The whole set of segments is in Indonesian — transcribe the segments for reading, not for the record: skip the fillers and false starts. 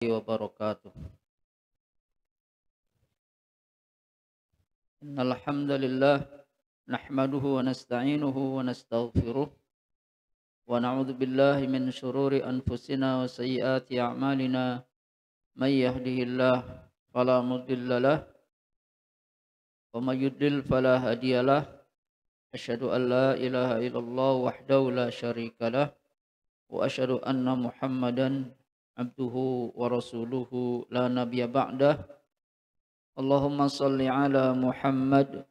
wabarakatuh. Innal hamdalillah nahmaduhu wa nasta'inuhu wa nastaghfiruh wa na'udzu billahi min shururi anfusina wa sayyiati a'malina may yahdihillahu fala mudhillalah wa may yudlil fala hadiyalah. Asyhadu an la ilaha illallah wahdahu la syarikalah wa asyhadu anna Muhammadan abduhu wa rasuluhu la nabiyya ba'dah. Allahumma salli ala Muhammad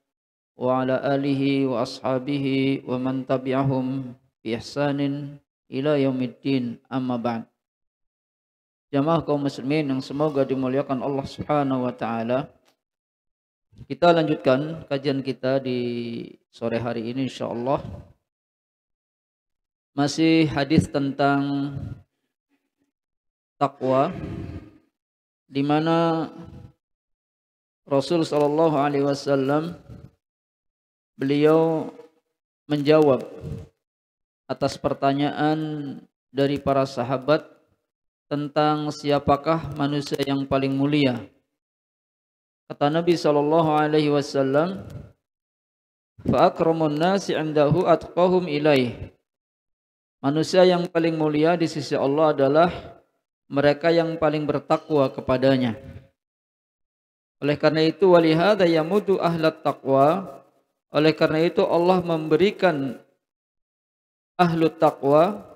wa ala alihi wa ashabihi wa man tabi'ahum bi ihsanin ila yaumiddin, amma ba'd. Jamaah kaum muslimin yang semoga dimuliakan Allah Subhanahu wa taala. Kita lanjutkan kajian kita di sore hari ini insyaallah. Masih hadis tentang takwa, di mana Rasul sallallahu alaihi wasallam beliau menjawab atas pertanyaan dari para sahabat tentang siapakah manusia yang paling mulia. Kata Nabi sallallahu alaihi wasallam, "Fa akramun nasi 'indahu atqahum ilaih." Manusia yang paling mulia di sisi Allah adalah mereka yang paling bertakwa kepadanya. Oleh karena itu, walihada yamudu ahlat taqwa. Oleh karena itu Allah memberikan ahlut taqwa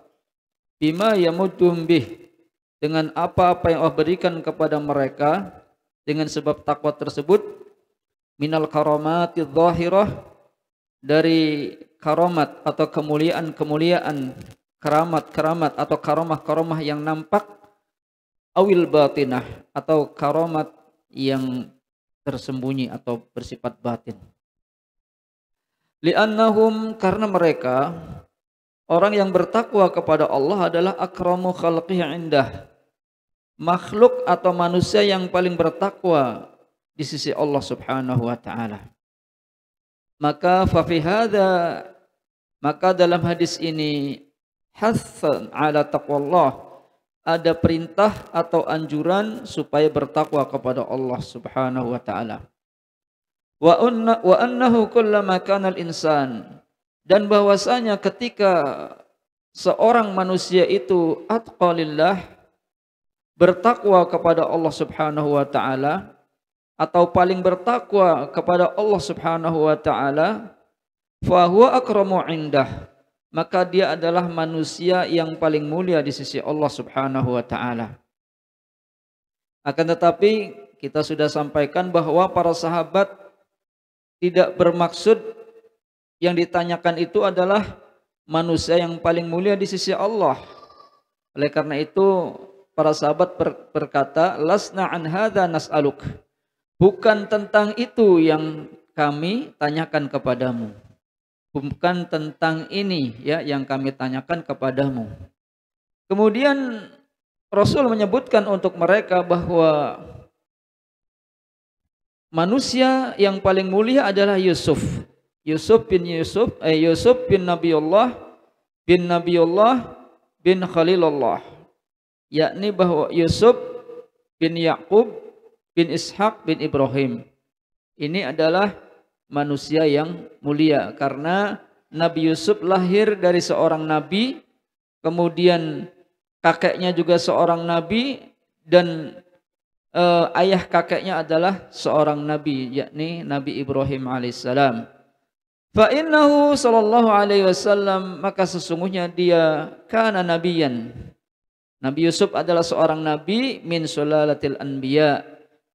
bima yamudum bih, dengan apa-apa yang Allah berikan kepada mereka dengan sebab takwa tersebut, minal karamati dhahirah, dari karamat atau kemuliaan-kemuliaan, keramat-keramat atau karamah-karamah yang nampak, awil batinah, atau karamat yang tersembunyi atau bersifat batin. Li'annahum, karena mereka orang yang bertakwa kepada Allah adalah akramu khalqihi indah, makhluk atau manusia yang paling bertakwa di sisi Allah Subhanahu wa taala. Maka fa fi hadza, maka dalam hadis ini hasan ala taqwallah, ada perintah atau anjuran supaya bertakwa kepada Allah Subhanahu wa taala. Wa annahu kullama kana al-insan, dan bahwasanya ketika seorang manusia itu atqalillah, bertakwa kepada Allah Subhanahu wa taala, atau paling bertakwa kepada Allah Subhanahu wa taala, fa huwa akramu indah, maka dia adalah manusia yang paling mulia di sisi Allah Subhanahu wa taala. Akan tetapi kita sudah sampaikan bahwa para sahabat tidak bermaksud yang ditanyakan itu adalah manusia yang paling mulia di sisi Allah. Oleh karena itu para sahabat berkata, lasna an hadza nas'aluk, bukan tentang itu yang kami tanyakan kepadamu. Bukan tentang ini ya yang kami tanyakan kepadamu. Kemudian Rasul menyebutkan untuk mereka bahwa manusia yang paling mulia adalah Yusuf. Yusuf bin Nabiullah bin Khalilullah. Yakni bahwa Yusuf bin Yaqub bin Ishaq bin Ibrahim. Ini adalah manusia yang mulia karena Nabi Yusuf lahir dari seorang nabi, kemudian kakeknya juga seorang nabi, dan ayah kakeknya adalah seorang nabi, yakni Nabi Ibrahim alaihissalam. Fa innahu sallallahu alaihi wasallam, maka sesungguhnya dia kana nabiyan. Nabi Yusuf adalah seorang nabi min sulalatil anbiya,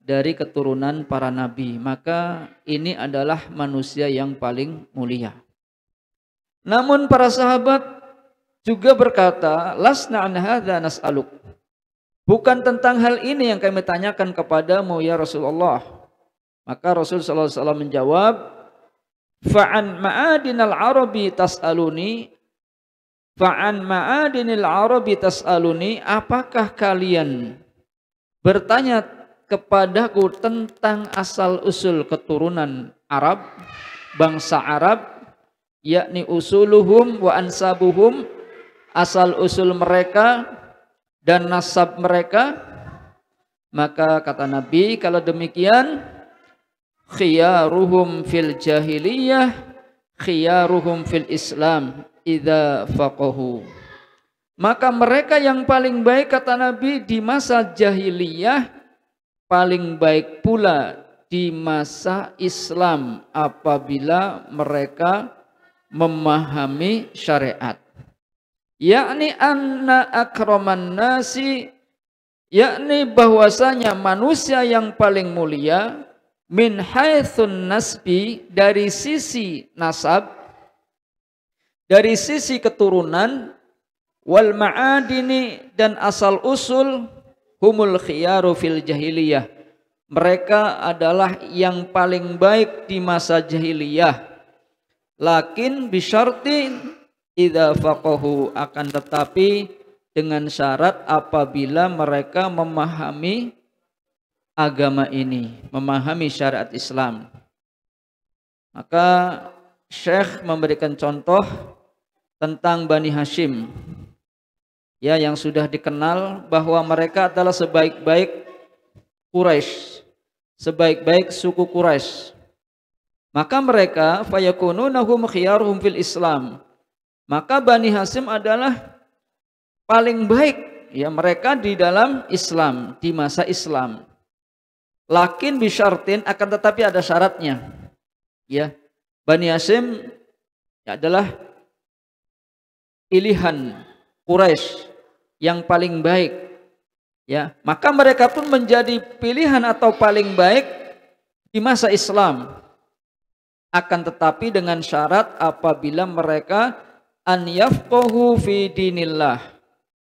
dari keturunan para nabi, maka ini adalah manusia yang paling mulia. Namun para sahabat juga berkata, lasna an hadza nas'aluk, bukan tentang hal ini yang kami tanyakan kepadamu ya Rasulullah. Maka Rasul sallallahu alaihi wasallam menjawab, fa'an ma'adinal arabi tas'aluni, fa'an ma'adinil arabi tas'aluni, apakah kalian bertanya kepadaku tentang asal usul keturunan Arab, bangsa Arab, yakni usuluhum wa ansabuhum, asal usul mereka dan nasab mereka. Maka kata Nabi, kalau demikian khiyaruhum fil jahiliyah khiyaruhum fil Islam idza faqahu. Maka mereka yang paling baik kata Nabi di masa jahiliyah paling baik pula di masa Islam apabila mereka memahami syariat. Yakni anna akraman nasi, yakni bahwasanya manusia yang paling mulia min haitsun nasbi, dari sisi nasab, dari sisi keturunan, wal ma'adini, dan asal usul, humul khiyaru fil jahiliyah, mereka adalah yang paling baik di masa jahiliyah. Lakin bisyartin idza faqahu, akan tetapi dengan syarat apabila mereka memahami agama ini, memahami syariat Islam. Maka Syekh memberikan contoh tentang Bani Hashim, ya, yang sudah dikenal bahwa mereka adalah sebaik-baik Quraisy, sebaik-baik suku Quraisy. Maka mereka fayakununahum khiyaruhum fil Islam. Maka Bani Hashim adalah paling baik, ya, mereka di dalam Islam, di masa Islam. Lakin bisyartin, akan tetapi ada syaratnya. Ya, Bani Hashim adalah pilihan Quraisy yang paling baik. Ya, maka mereka pun menjadi pilihan atau paling baik di masa Islam. Akan tetapi dengan syarat apabila mereka an yafqahu fi dinillah,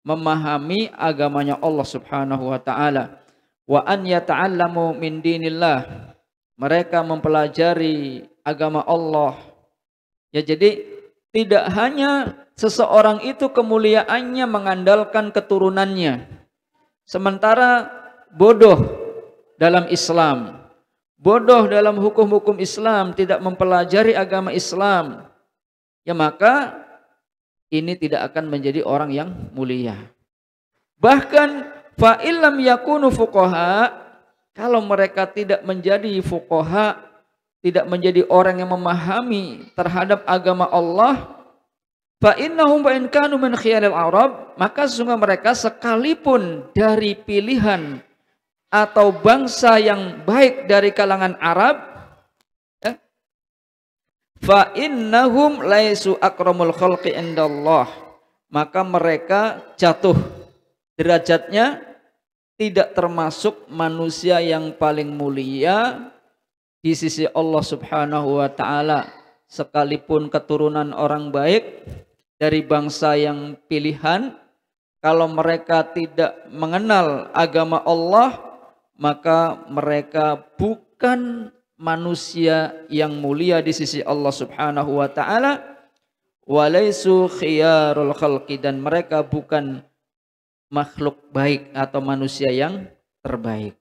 memahami agamanya Allah Subhanahu wa taala, wa an yata'allamu min dinillah, mereka mempelajari agama Allah. Ya, jadi tidak hanya seseorang itu kemuliaannya mengandalkan keturunannya, sementara bodoh dalam Islam, bodoh dalam hukum-hukum Islam, tidak mempelajari agama Islam, ya maka ini tidak akan menjadi orang yang mulia. Bahkan fa illam yakunu fuqaha, kalau mereka tidak menjadi fuqaha, tidak menjadi orang yang memahami terhadap agama Allah, fa innahum wa in kanu min khiyaril arab, maka sesungguhnya mereka sekalipun dari pilihan atau bangsa yang baik dari kalangan Arab, fa innahum laisu akramul khalqi indallah, maka mereka jatuh derajatnya tidak termasuk manusia yang paling mulia di sisi Allah Subhanahu wa taala, sekalipun keturunan orang baik dari bangsa yang pilihan, kalau mereka tidak mengenal agama Allah, maka mereka bukan manusia yang mulia di sisi Allah Subhanahu wa taala, walaisu khiyarul khalqi, dan mereka bukan makhluk baik atau manusia yang terbaik.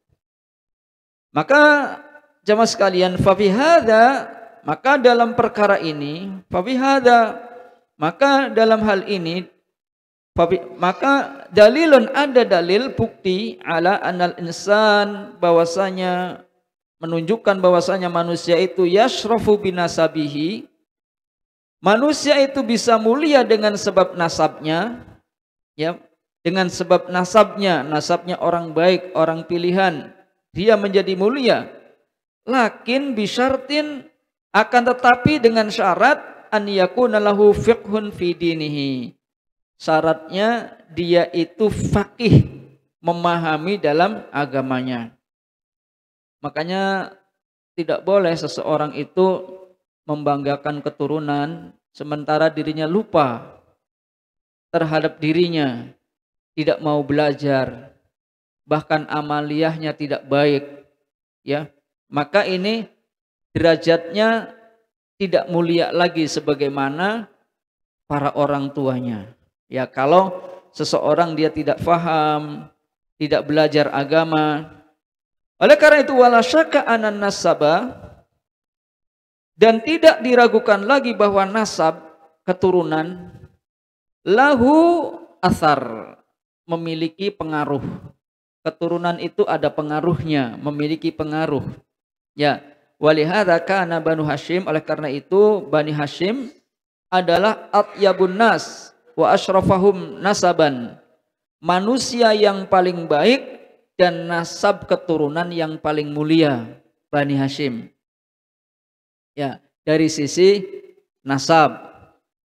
Maka jamaah sekalian, fa fi hadza, maka dalam perkara ini, fa fi hadza, maka dalam hal ini, maka dalilun, ada dalil bukti ala anal insan, bahwasanya menunjukkan bahwasanya manusia itu yashrafu binasabihi, manusia itu bisa mulia dengan sebab nasabnya, ya, dengan sebab nasabnya, nasabnya orang baik, orang pilihan, dia menjadi mulia. Lakin bisyartin, akan tetapi dengan syarat an yakuna lahu fiqhun fi dinihi, syaratnya dia itu faqih, memahami dalam agamanya. Makanya tidak boleh seseorang itu membanggakan keturunan sementara dirinya lupa terhadap dirinya, tidak mau belajar, bahkan amaliyahnya tidak baik, ya. Maka ini derajatnya tidak mulia lagi sebagaimana para orang tuanya. Ya, kalau seseorang dia tidak faham, tidak belajar agama. Oleh karena itu wala syakka anan nasaba, dan tidak diragukan lagi bahwa nasab, keturunan, lahu athar, memiliki pengaruh. keturunan itu ada pengaruhnya, memiliki pengaruh. Ya, walihada kana Banu Hashim, oleh karena itu Bani Hashim adalah atyabun nas wa asyrafahum nasaban. Manusia yang paling baik dan nasab keturunan yang paling mulia, Bani Hashim. Ya, dari sisi nasab,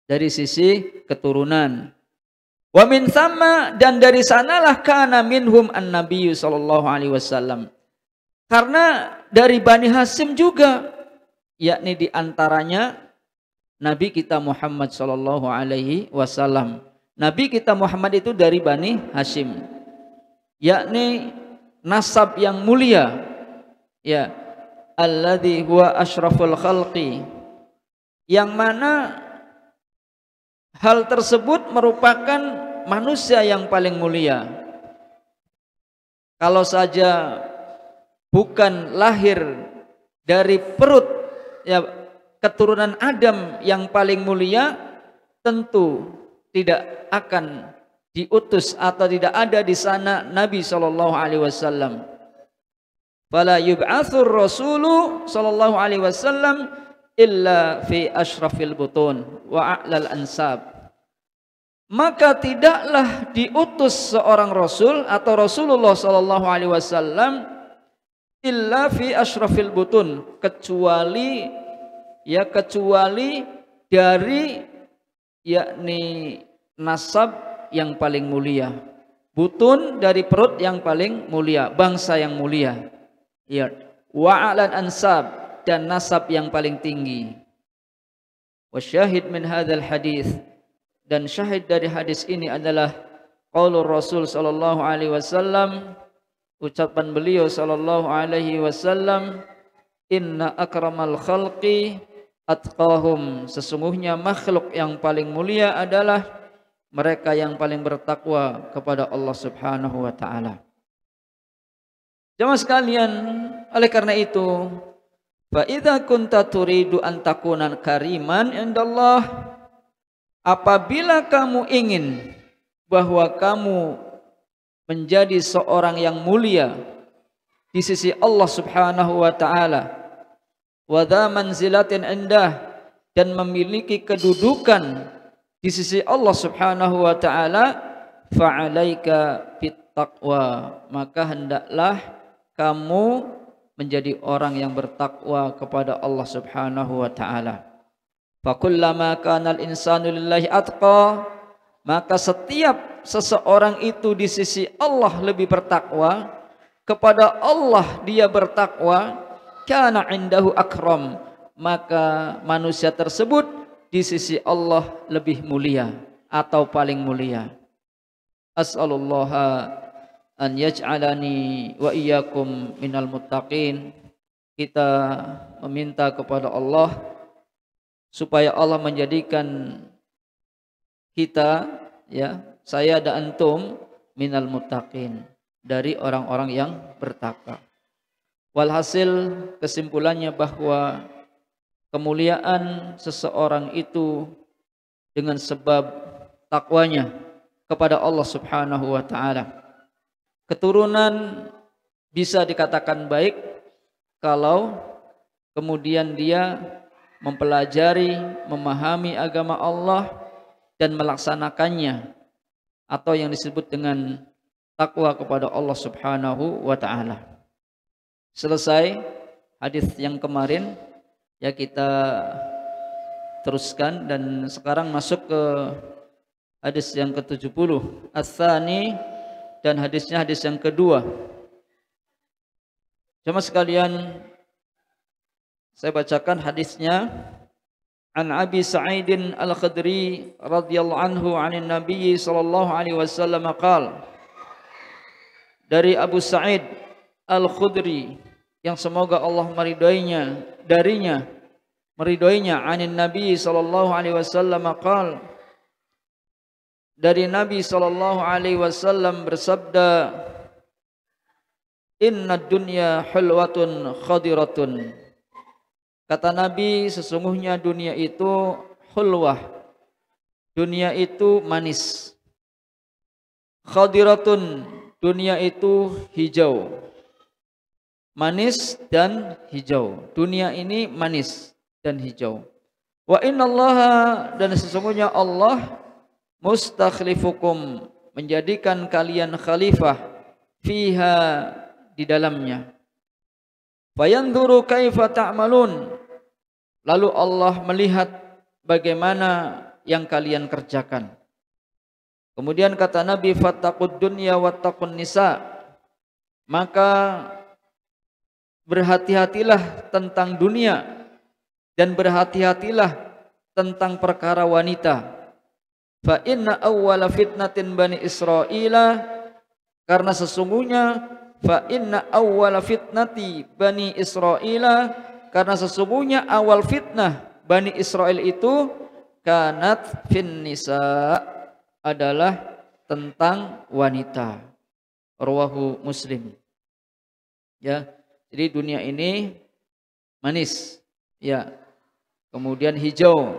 dari sisi keturunan. Wa min thamma, dan dari sanalah kana minhum an-nabiy sallallahu alaihi wasallam. Karena dari Bani Hashim juga, yakni di antaranya Nabi kita Muhammad sallallahu alaihi wasallam. Nabi kita Muhammad itu dari Bani Hashim, yakni nasab yang mulia, ya, alladzi huwa asyraful khalqi, yang mana hal tersebut merupakan manusia yang paling mulia. Kalau saja bukan lahir dari perut, ya, keturunan Adam yang paling mulia, tentu tidak akan diutus atau tidak ada di sana Nabi sallallahu alaihi wasallam. Fala yub'atsur rasulu sallallahu alaihi wasallam illa fi asyrafil butun wa a'lal ansab. Maka tidaklah diutus seorang rasul atau Rasulullah sallallahu alaihi wasallam illa fi asyrafil butun, kecuali dari yakni nasab yang paling mulia, butun dari perut yang paling mulia, bangsa yang mulia, ya, wa a'lal ansab, dan nasab yang paling tinggi. Wasyahid min hadzal hadis, dan syahid dari hadis ini adalah qaulur Rasul sallallahu alaihi wasallam, ucapan beliau sallallahu alaihi wasallam, inna akramal khalqi atqahum, sesungguhnya makhluk yang paling mulia adalah mereka yang paling bertakwa kepada Allah Subhanahu wa taala. Jemaah sekalian, oleh karena itu, fa idza kunta turidu an takuna kariman indallah, apabila kamu ingin bahwa kamu menjadi seorang yang mulia di sisi Allah Subhanahu wa taala, wa dha manzilatin indah, dan memiliki kedudukan di sisi Allah Subhanahu wa taala, fa'alaika bittaqwa, maka hendaklah kamu menjadi orang yang bertakwa kepada Allah Subhanahu wa taala. Fakullama kana al-insanu lillahi atqa, maka setiap seseorang itu di sisi Allah lebih bertakwa, kepada Allah dia bertakwa, kana indahu akram, maka manusia tersebut di sisi Allah lebih mulia atau paling mulia. As'alullaha an yaj'alani wa iyyakum minal muttaqin. Kita meminta kepada Allah supaya Allah menjadikan kita, ya, saya dan antum, minal muttaqin, dari orang-orang yang bertakwa. Walhasil kesimpulannya bahwa kemuliaan seseorang itu dengan sebab takwanya kepada Allah Subhanahu wa taala. Keturunan bisa dikatakan baik kalau kemudian dia mempelajari, memahami agama Allah dan melaksanakannya, atau yang disebut dengan takwa kepada Allah Subhanahu wa taala. Selesai hadis yang kemarin, ya, kita teruskan dan sekarang masuk ke hadis yang ke-70 ats-tsani, dan hadisnya hadis yang kedua. Jemaah sekalian, saya bacakan hadisnya. An Abi Sa'idin Al-Khudri radhiyallahu anhu 'anil Nabi sallallahu alaihi wasallam qala, dari Abu Sa'id Al-Khudri, yang semoga Allah meridhoinya darinya, meridhoinya, 'anil Nabi sallallahu alaihi wasallam qala, dari Nabi sallallahu alaihi wasallam bersabda, inna dunya hulwatun khadiratun. Kata Nabi, sesungguhnya dunia itu hulwah, dunia itu manis, khadiratun, dunia itu hijau, manis dan hijau. Dunia ini manis dan hijau. Wa innallaha, dan sesungguhnya Allah mustakhlifukum, menjadikan kalian khalifah fiha, di dalamnya. Fayanzuru kaifa ta'malun, lalu Allah melihat bagaimana yang kalian kerjakan. Kemudian kata Nabi, fattaqud dunya wattaqun nisa, maka berhati-hatilah tentang dunia dan berhati-hatilah tentang perkara wanita. Fa inna awwala fitnatin bani Israila, karena sesungguhnya fa inna awwala fitnati bani Israila, karena sesungguhnya awal fitnah Bani Israel itu kanat fin nisa, adalah tentang wanita. Rawahu Muslim. Ya, jadi dunia ini manis, ya. Kemudian hijau.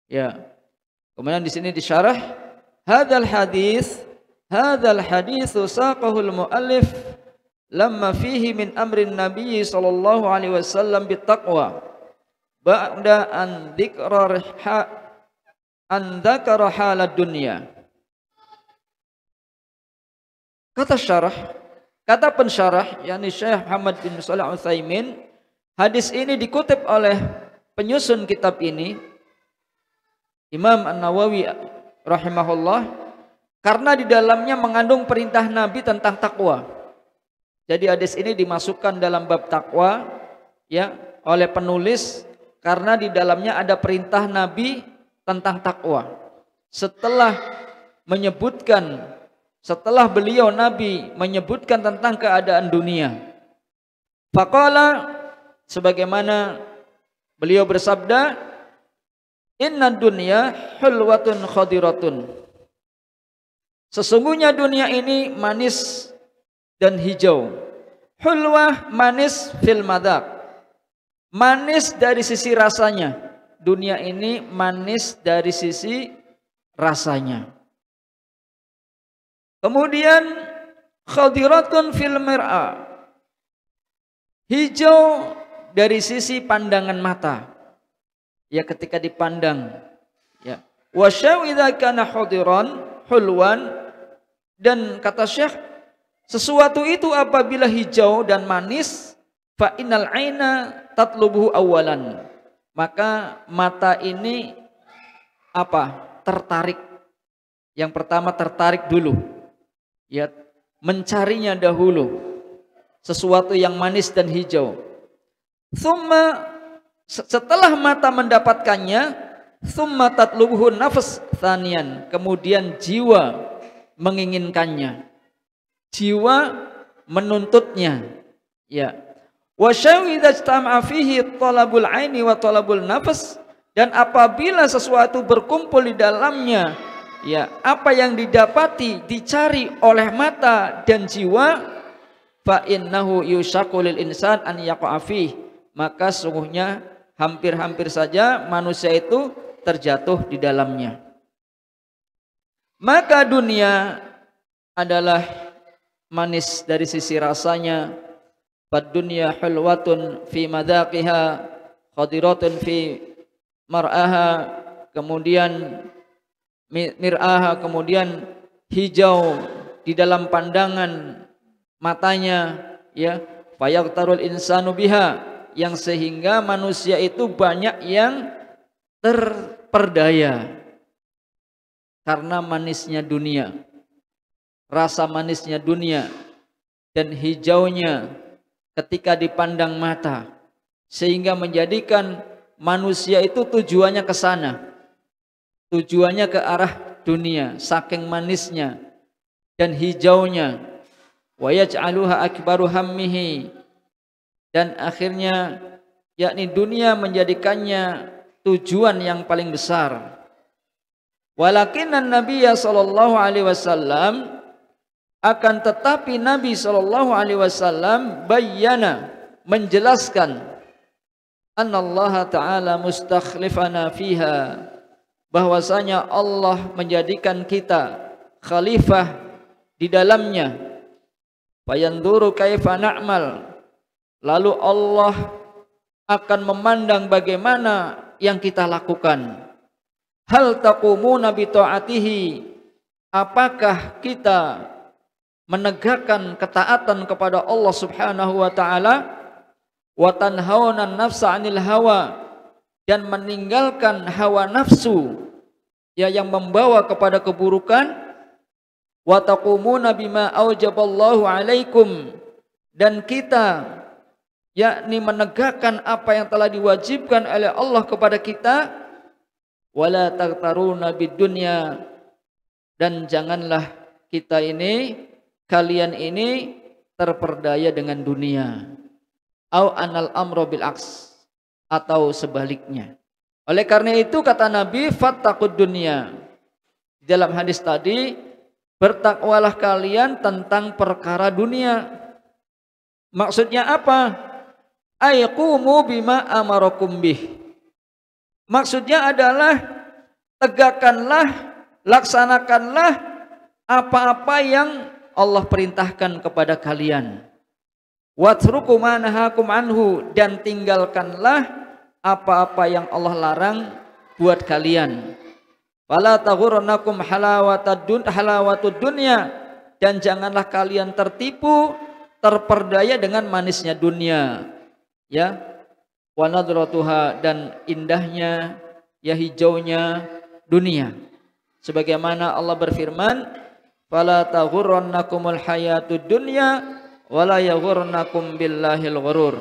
Ya. Kemudian di sini disyarah hadzal hadits saqahul muallif lamma fihi min amrin nabiy sallallahu alaihi wasallam bittaqwa ba'da an dzakara halad dunya. Kata pensyarah yakni Syekh Muhammad bin Shalih Al-Utsaimin, hadis ini dikutip oleh penyusun kitab ini Imam An-Nawawi rahimahullah, karena di dalamnya mengandung perintah Nabi tentang takwa. Jadi hadis ini dimasukkan dalam bab takwa, ya, oleh penulis karena di dalamnya ada perintah Nabi tentang takwa. Setelah beliau Nabi menyebutkan tentang keadaan dunia, faqala, sebagaimana beliau bersabda, inna dunya hulwatun khadiratun, sesungguhnya dunia ini manis dan hijau. Hulwah, manis fil madaq, manis dari sisi rasanya. Dunia ini manis dari sisi rasanya. Kemudian khadiratun fil mir'a, hijau dari sisi pandangan mata. Ya, ketika dipandang, ya. Wa syawidza kana hadiran hulwan, dan kata Syekh, sesuatu itu apabila hijau dan manis, fa innal aina tatlubuhu awalan, maka mata ini tertarik. Yang pertama tertarik dulu, ya, mencarinya dahulu, sesuatu yang manis dan hijau. Setelah mata mendapatkannya, summa tatlubuhu nafs tsaniyan, kemudian jiwa menginginkannya, jiwa menuntutnya, ya. Wa syawidza istama'a fihi talabul aini wa talabul nafs, dan apabila sesuatu berkumpul di dalamnya, ya, apa yang didapati dicari oleh mata dan jiwa, fa innahu yushaqu lil insan an yaqa'a fihi, maka sungguhnya hampir-hampir saja manusia itu terjatuh di dalamnya. Maka dunia adalah manis dari sisi rasanya. Fad dunya hulwatun fi madzaqiha, khadiratun fi mar'aha, kemudian mir'aha, kemudian hijau di dalam pandangan matanya, ya. Fayaqtarul insanu biha, yang sehingga manusia itu banyak yang terperdaya karena manisnya dunia, rasa manisnya dunia dan hijaunya ketika dipandang mata, sehingga menjadikan manusia itu tujuannya ke sana, tujuannya ke arah dunia, saking manisnya dan hijaunya. Wa yaj'aluha akbaru hammihi, dan akhirnya yakni dunia menjadikannya tujuan yang paling besar. Walakinnan Nabiyya sallallahu alaihi wasallam, akan tetapi Nabi sallallahu alaihi wasallam bayyana, menjelaskan, annallaha ta'ala mustakhlifana fiha, bahwasanya Allah menjadikan kita khalifah di dalamnya. Fayanzuru kaifa na'mal. Lalu Allah akan memandang bagaimana yang kita lakukan. Hal taqumuna bi ta'atihi. Apakah kita menegakkan ketaatan kepada Allah Subhanahu wa taala, wa tanhauna an-nafsa 'anil hawa, dan meninggalkan hawa nafsu ya yang membawa kepada keburukan, wa taqumuna bima aujaballahu 'alaikum, dan kita yakni menegakkan apa yang telah diwajibkan oleh Allah kepada kita, wala taghtaruna bidunya, dan janganlah kita ini, kalian ini terperdaya dengan dunia. Au anal amro bil aks, atau sebaliknya. Oleh karena itu kata Nabi, fattaqud dunya. Dalam hadis tadi, bertakwalah kalian tentang perkara dunia. Maksudnya apa? Ayqumu bima amarakum bih. Maksudnya adalah tegakkanlah, laksanakanlah apa-apa yang Allah perintahkan kepada kalian. Watruku ma nahakum anhu, dan tinggalkanlah apa-apa yang Allah larang buat kalian. Fala taghurrannakum halawatud dunya, dan janganlah kalian tertipu, terperdaya dengan manisnya dunia. Ya, wa nadratuha, dan indahnya ya hijaunya dunia. Sebagaimana Allah berfirman, fala taghurrannakumul hayatud dunya wala yaghurrannakum billahil ghurur.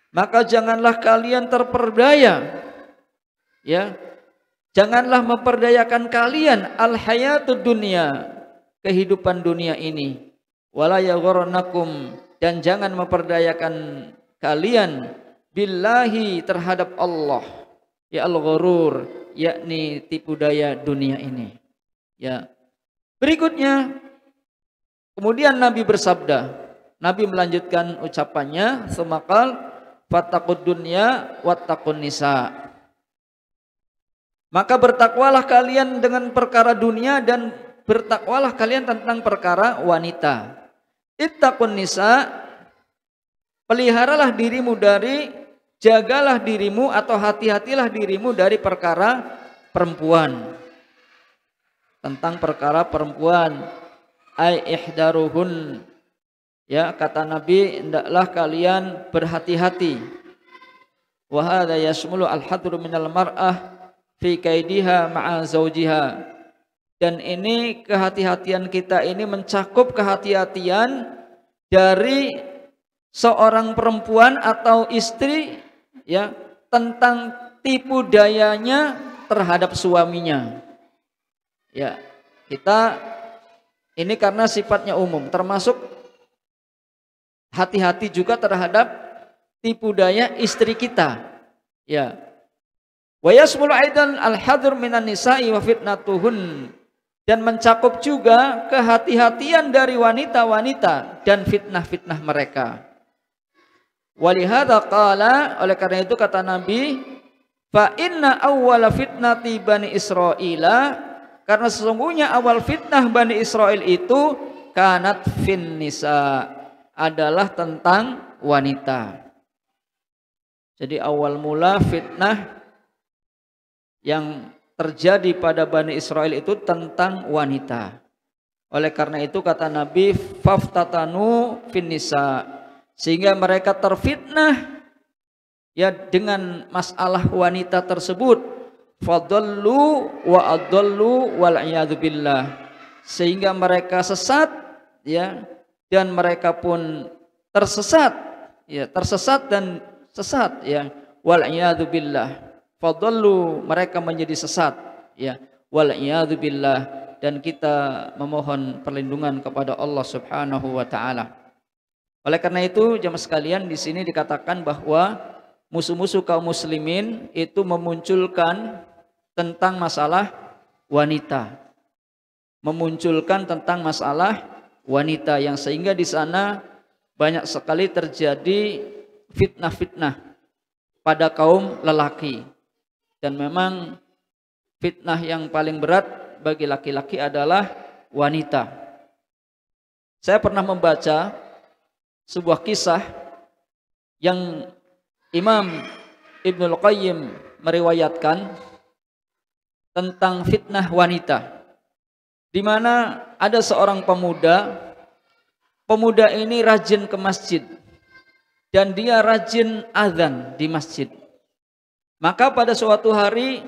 Maka janganlah kalian terperdaya, ya, janganlah memperdayakan kalian al hayatud dunya, kehidupan dunia ini, wala yaghurrannakum, dan jangan memperdayakan kalian billahi, terhadap Allah, ya al-ghurur, yakni tipu daya dunia ini. Ya. Berikutnya, kemudian Nabi bersabda, Nabi melanjutkan ucapannya, semakal fattaqud dunya wattaqun nisa. Maka bertakwalah kalian dengan perkara dunia, dan bertakwalah kalian tentang perkara wanita. Ittaqun nisa, peliharalah dirimu dari, jagalah dirimu atau hati-hatilah dirimu dari perkara perempuan. Tentang perkara perempuan, ai ihdaruhun, ya, kata Nabi, hendaklah kalian berhati-hati. Wa hadza yashmulu al-hadru minal mar'ah fi kaidiha ma'a zawjiha. Dan ini kehati-hatian kita ini mencakup kehati-hatian dari seorang perempuan atau istri, ya, tentang tipu dayanya terhadap suaminya. Ya, kita ini karena sifatnya umum, termasuk hati-hati juga terhadap tipu daya istri kita. Ya. Wa yasmulu aidan al-hadr minan nisa'i wa fitnatuhun, dan mencakup juga kehati-hatian dari wanita-wanita dan fitnah-fitnah mereka. Walihada qala, oleh karena itu kata Nabi, fa inna awwala fitnati bani Israila, karena sesungguhnya awal fitnah Bani Israel itu kanat fin nisa, adalah tentang wanita. Jadi awal mula fitnah yang terjadi pada Bani Israel itu tentang wanita. Oleh karena itu kata Nabi, faftatanu fin nisa, sehingga mereka terfitnah ya dengan masalah wanita tersebut. Fadallu wa adallu wal iyadu billah, sehingga mereka sesat, ya, dan mereka pun tersesat, ya, tersesat dan sesat, ya, wal iyadu billah. Fadallu, mereka menjadi sesat, ya, wal iyadu billah, dan kita memohon perlindungan kepada Allah Subhanahu wa taala. Oleh karena itu jemaah sekalian, di sini dikatakan bahwa musuh-musuh kaum muslimin itu memunculkan tentang masalah wanita, memunculkan tentang masalah wanita, yang sehingga di sana banyak sekali terjadi fitnah-fitnah pada kaum lelaki. Dan memang fitnah yang paling berat bagi laki-laki adalah wanita. Saya pernah membaca sebuah kisah yang Imam Ibnul Qayyim meriwayatkan tentang fitnah wanita, di mana ada seorang pemuda. Pemuda ini rajin ke masjid dan dia rajin azan di masjid. Maka pada suatu hari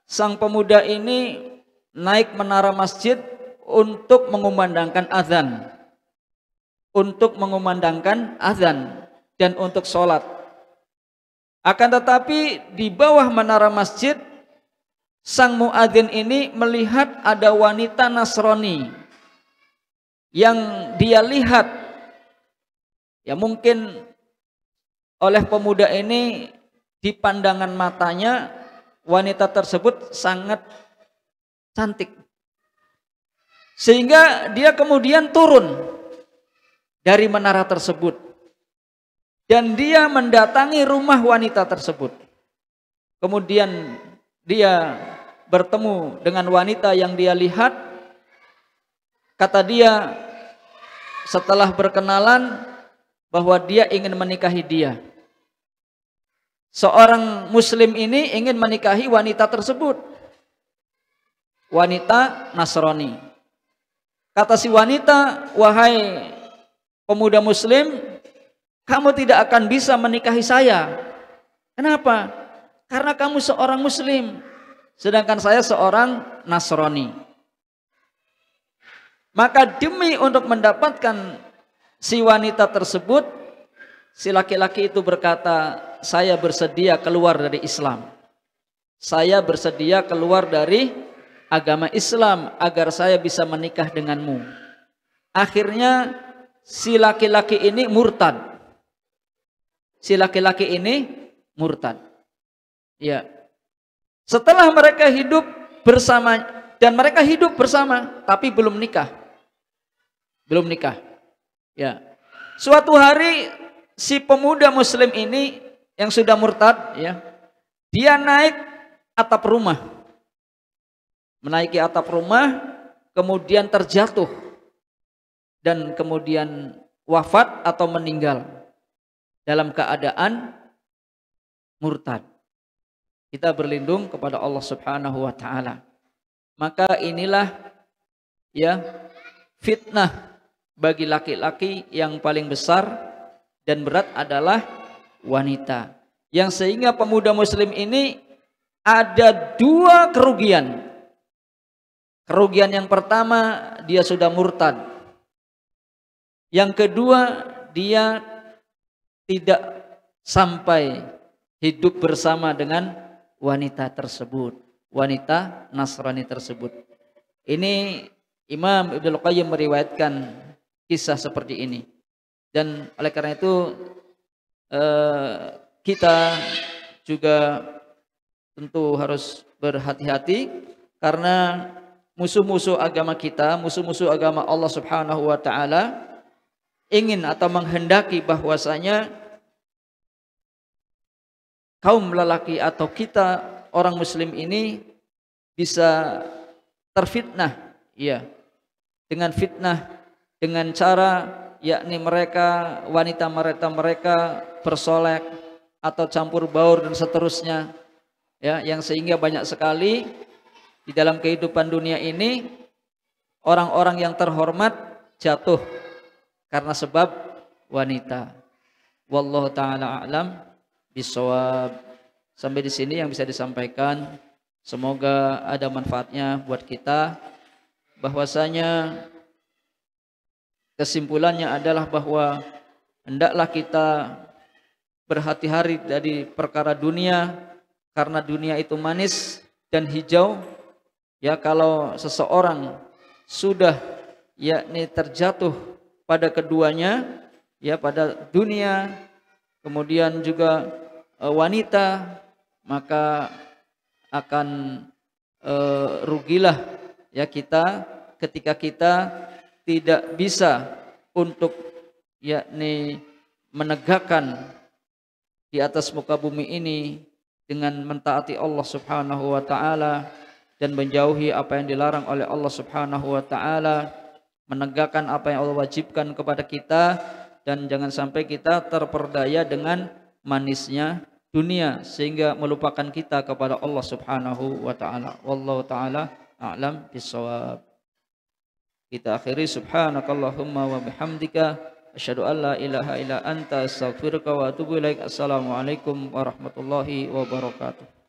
sang pemuda ini naik menara masjid untuk mengumandangkan azan, dan untuk sholat. Akan tetapi di bawah menara masjid, sang muadzin ini melihat ada wanita Nasrani yang dia lihat, ya mungkin oleh pemuda ini di pandangan matanya wanita tersebut sangat cantik, sehingga dia kemudian turun dari menara tersebut dan dia mendatangi rumah wanita tersebut. Kemudian dia bertemu dengan wanita yang dia lihat. Kata dia setelah berkenalan bahwa dia ingin menikahi dia. Seorang muslim ini ingin menikahi wanita tersebut, wanita Nasrani. Kata si wanita, "Wahai pemuda muslim, kamu tidak akan bisa menikahi saya." Kenapa? Karena kamu seorang muslim, sedangkan saya seorang Nasrani. Maka demi untuk mendapatkan si wanita tersebut, si laki-laki itu berkata, "Saya bersedia keluar dari Islam. Saya bersedia keluar dari agama Islam agar saya bisa menikah denganmu." Akhirnya si laki-laki ini murtad. Ya. Setelah mereka hidup bersama, dan mereka hidup bersama tapi belum nikah. Ya. Suatu hari si pemuda muslim ini yang sudah murtad, ya, dia naik atap rumah. Menaiki atap rumah, kemudian terjatuh dan kemudian wafat atau meninggal dalam keadaan murtad. Kita berlindung kepada Allah Subhanahu wa taala. Maka inilah, ya, fitnah bagi laki-laki yang paling besar dan berat adalah wanita. Yang sehingga pemuda muslim ini ada dua kerugian. Kerugian yang pertama, dia sudah murtad. Yang kedua, dia tidak sampai hidup bersama dengan wanita tersebut, wanita Nasrani tersebut. Ini Imam Ibnul Qayyim meriwayatkan kisah seperti ini. Dan oleh karena itu kita juga tentu harus berhati-hati, karena musuh-musuh agama kita, musuh-musuh agama Allah Subhanahu wa taala ingin atau menghendaki bahwasanya kaum lelaki atau kita orang muslim ini bisa terfitnah, ya, dengan fitnah, dengan cara yakni mereka, wanita mereka bersolek atau campur baur dan seterusnya, ya, yang sehingga banyak sekali di dalam kehidupan dunia ini orang-orang yang terhormat jatuh karena sebab wanita. Wallahu taala a'lam bishawab. Sampai di sini yang bisa disampaikan. Semoga ada manfaatnya buat kita. Bahwasanya kesimpulannya adalah bahwa hendaklah kita berhati-hati dari perkara dunia, karena dunia itu manis dan hijau. Ya, kalau seseorang sudah yakni terjatuh pada keduanya, ya, pada dunia kemudian juga wanita, maka akan rugilah, ya, kita ketika kita tidak bisa untuk yakni menegakkan di atas muka bumi ini dengan mentaati Allah Subhanahu wa taala dan menjauhi apa yang dilarang oleh Allah Subhanahu wa taala, menegakkan apa yang Allah wajibkan kepada kita, dan jangan sampai kita terperdaya dengan manisnya dunia sehingga melupakan kita kepada Allah Subhanahu wa taala. Wallahu taala a'lam bissawab. Kita akhiri subhanakallahumma wa bihamdika asyhadu an la ilaha illa anta astaghfiruka wa atubu ilaik. Assalamualaikum warahmatullahi wabarakatuh.